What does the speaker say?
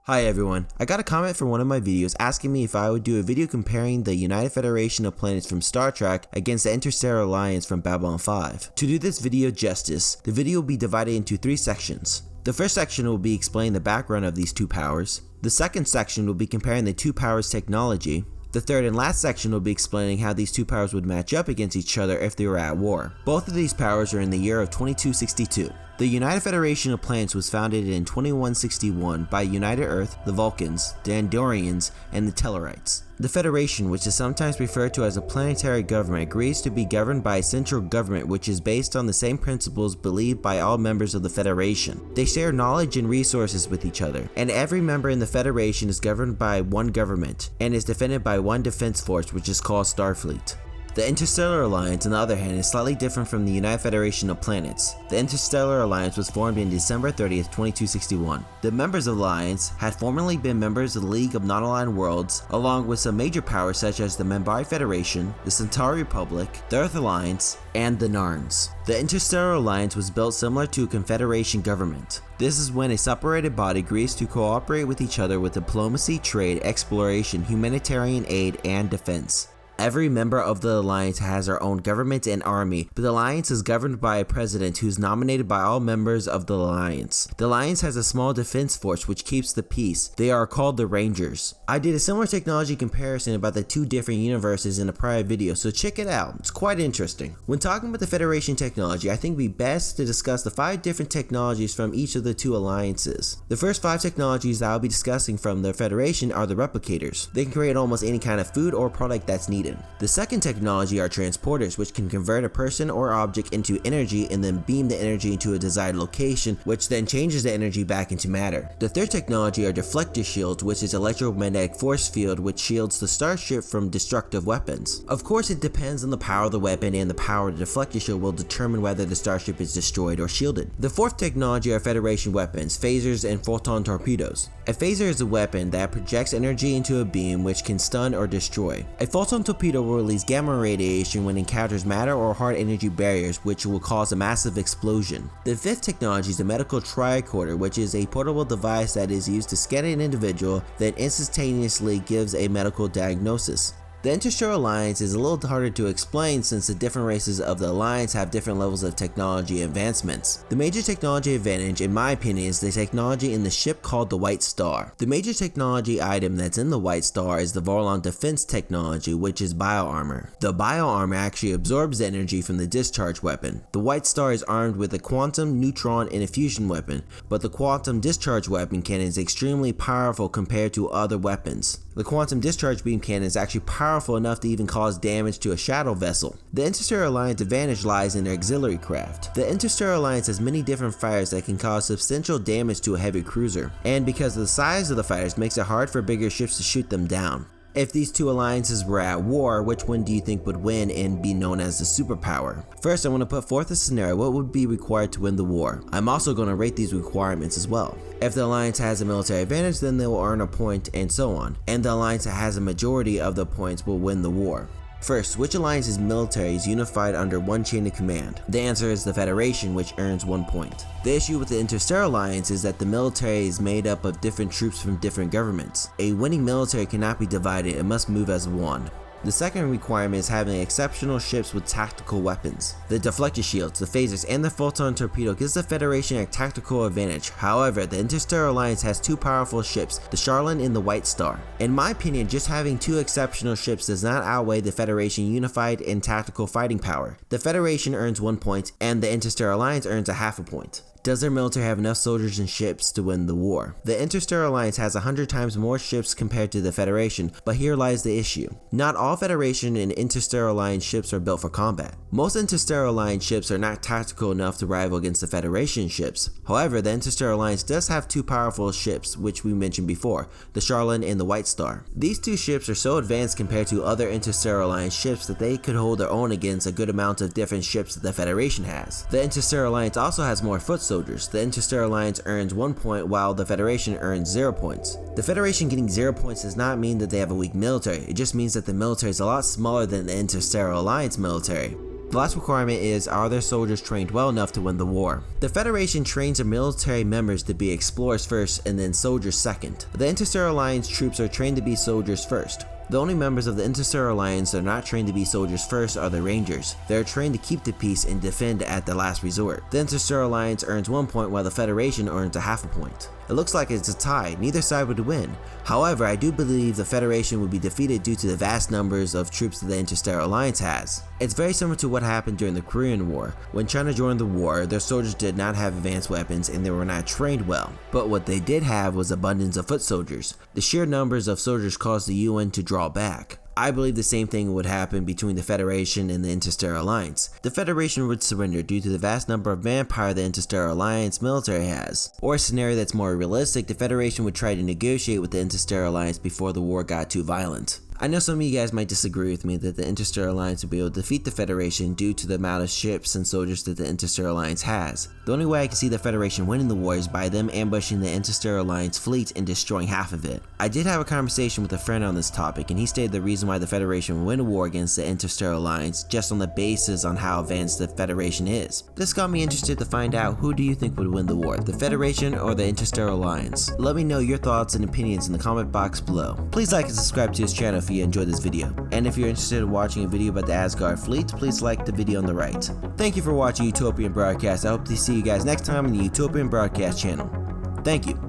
Hi everyone, I got a comment from one of my videos asking me if I would do a video comparing the United Federation of Planets from Star Trek against the Interstellar Alliance from Babylon 5. To do this video justice, the video will be divided into 3 sections. The first section will be explaining the background of these two powers. The second section will be comparing the two powers' technology. The third and last section will be explaining how these two powers would match up against each other if they were at war. Both of these powers are in the year of 2262. The United Federation of Planets was founded in 2161 by United Earth, the Vulcans, the Andorians, and the Tellarites. The Federation, which is sometimes referred to as a planetary government, agrees to be governed by a central government which is based on the same principles believed by all members of the Federation. They share knowledge and resources with each other, and every member in the Federation is governed by one government, and is defended by one defense force which is called Starfleet. The Interstellar Alliance, on the other hand, is slightly different from the United Federation of Planets. The Interstellar Alliance was formed in December 30th, 2261. The members of the Alliance had formerly been members of the League of Non-Aligned Worlds, along with some major powers such as the earth-minbari Federation, the Centauri Republic, the Earth Alliance, and the Narns. The Interstellar Alliance was built similar to a confederation government. This is when a separated body agrees to cooperate with each other with diplomacy, trade, exploration, humanitarian aid, and defense. Every member of the Alliance has their own government and army, but the Alliance is governed by a president who is nominated by all members of the Alliance. The Alliance has a small defense force which keeps the peace. They are called the Rangers. I did a similar technology comparison about the two different universes in a prior video, so check it out. It's quite interesting. When talking about the Federation technology, I think it would be best to discuss the 5 different technologies from each of the two alliances. The first 5 technologies that I'll be discussing from the Federation are the Replicators. They can create almost any kind of food or product that's needed. The second technology are transporters, which can convert a person or object into energy and then beam the energy into a desired location, which then changes the energy back into matter. The third technology are deflector shields, which is electromagnetic force field which shields the starship from destructive weapons. Of course, it depends on the power of the weapon, and the power of the deflector shield will determine whether the starship is destroyed or shielded. The fourth technology are Federation weapons, phasers, and Photon torpedoes. A phaser is a weapon that projects energy into a beam which can stun or destroy. A photon torpedo will release gamma radiation when it encounters matter or hard energy barriers, which will cause a massive explosion. The fifth technology is the medical tricorder, which is a portable device that is used to scan an individual that instantaneously gives a medical diagnosis. The Interstellar Alliance is a little harder to explain since the different races of the Alliance have different levels of technology advancements. The major technology advantage, in my opinion, is the technology in the ship called the White Star. The major technology item that's in the White Star is the Vorlon defense technology, which is bioarmor. The bioarmor actually absorbs the energy from the discharge weapon. The White Star is armed with a quantum, neutron, and a fusion weapon, but the quantum discharge weapon cannon is extremely powerful compared to other weapons. The quantum discharge beam cannon is actually powerful enough to even cause damage to a shadow vessel. The Interstellar Alliance advantage lies in their auxiliary craft. The Interstellar Alliance has many different fighters that can cause substantial damage to a heavy cruiser, and because of the size of the fighters makes it hard for bigger ships to shoot them down. If these two alliances were at war, which one do you think would win and be known as the superpower? First, I want to put forth a scenario what would be required to win the war. I'm also going to rate these requirements as well. If the alliance has a military advantage, then they will earn a point and so on, and the alliance that has a majority of the points will win the war. First, which alliance's military is unified under one chain of command? The answer is the Federation, which earns 1 point. The issue with the Interstellar Alliance is that the military is made up of different troops from different governments. A winning military cannot be divided, it must move as one. The second requirement is having exceptional ships with tactical weapons. The deflector shields, the phasers, and the photon torpedo gives the Federation a tactical advantage. However, the Interstellar Alliance has 2 powerful ships, the Charlene and the White Star. In my opinion, just having 2 exceptional ships does not outweigh the Federation unified and tactical fighting power. The Federation earns 1 point, and the Interstellar Alliance earns a half a point. Does their military have enough soldiers and ships to win the war? The Interstellar Alliance has 100 times more ships compared to the Federation, but here lies the issue. Not all Federation and Interstellar Alliance ships are built for combat. Most Interstellar Alliance ships are not tactical enough to rival against the Federation ships. However, the Interstellar Alliance does have 2 powerful ships, which we mentioned before, the Charlene and the White Star. These 2 ships are so advanced compared to other Interstellar Alliance ships that they could hold their own against a good amount of different ships that the Federation has. The Interstellar Alliance also has more foot soldiers soldiers. The Interstellar Alliance earns 1 point while the Federation earns 0 points. The Federation getting 0 points does not mean that they have a weak military, it just means that the military is a lot smaller than the Interstellar Alliance military. The last requirement is, are their soldiers trained well enough to win the war? The Federation trains their military members to be explorers first and then soldiers second. The Interstellar Alliance troops are trained to be soldiers first. The only members of the Interstellar Alliance that are not trained to be soldiers first are the Rangers. They are trained to keep the peace and defend at the last resort. The Interstellar Alliance earns 1 point while the Federation earns a half a point. It looks like it's a tie, neither side would win. However, I do believe the Federation would be defeated due to the vast numbers of troops that the Interstellar Alliance has. It's very similar to what happened during the Korean War. When China joined the war, their soldiers did not have advanced weapons and they were not trained well. But what they did have was abundance of foot soldiers. The sheer numbers of soldiers caused the UN to draw back. I believe the same thing would happen between the Federation and the Interstellar Alliance. The Federation would surrender due to the vast number of manpower the Interstellar Alliance military has. Or a scenario that's more realistic, the Federation would try to negotiate with the Interstellar Alliance before the war got too violent. I know some of you guys might disagree with me that the Interstellar Alliance would be able to defeat the Federation due to the amount of ships and soldiers that the Interstellar Alliance has. The only way I can see the Federation winning the war is by them ambushing the Interstellar Alliance fleet and destroying half of it. I did have a conversation with a friend on this topic and he stated the reason why the Federation would win a war against the Interstellar Alliance just on the basis on how advanced the Federation is. This got me interested to find out, who do you think would win the war, the Federation or the Interstellar Alliance? Let me know your thoughts and opinions in the comment box below. Please like and subscribe to this channel if you enjoyed this video. And if you're interested in watching a video about the Asgard fleet, please like the video on the right. Thank you for watching Utopian Broadcast. I hope to see you guys next time on the Utopian Broadcast channel. Thank you.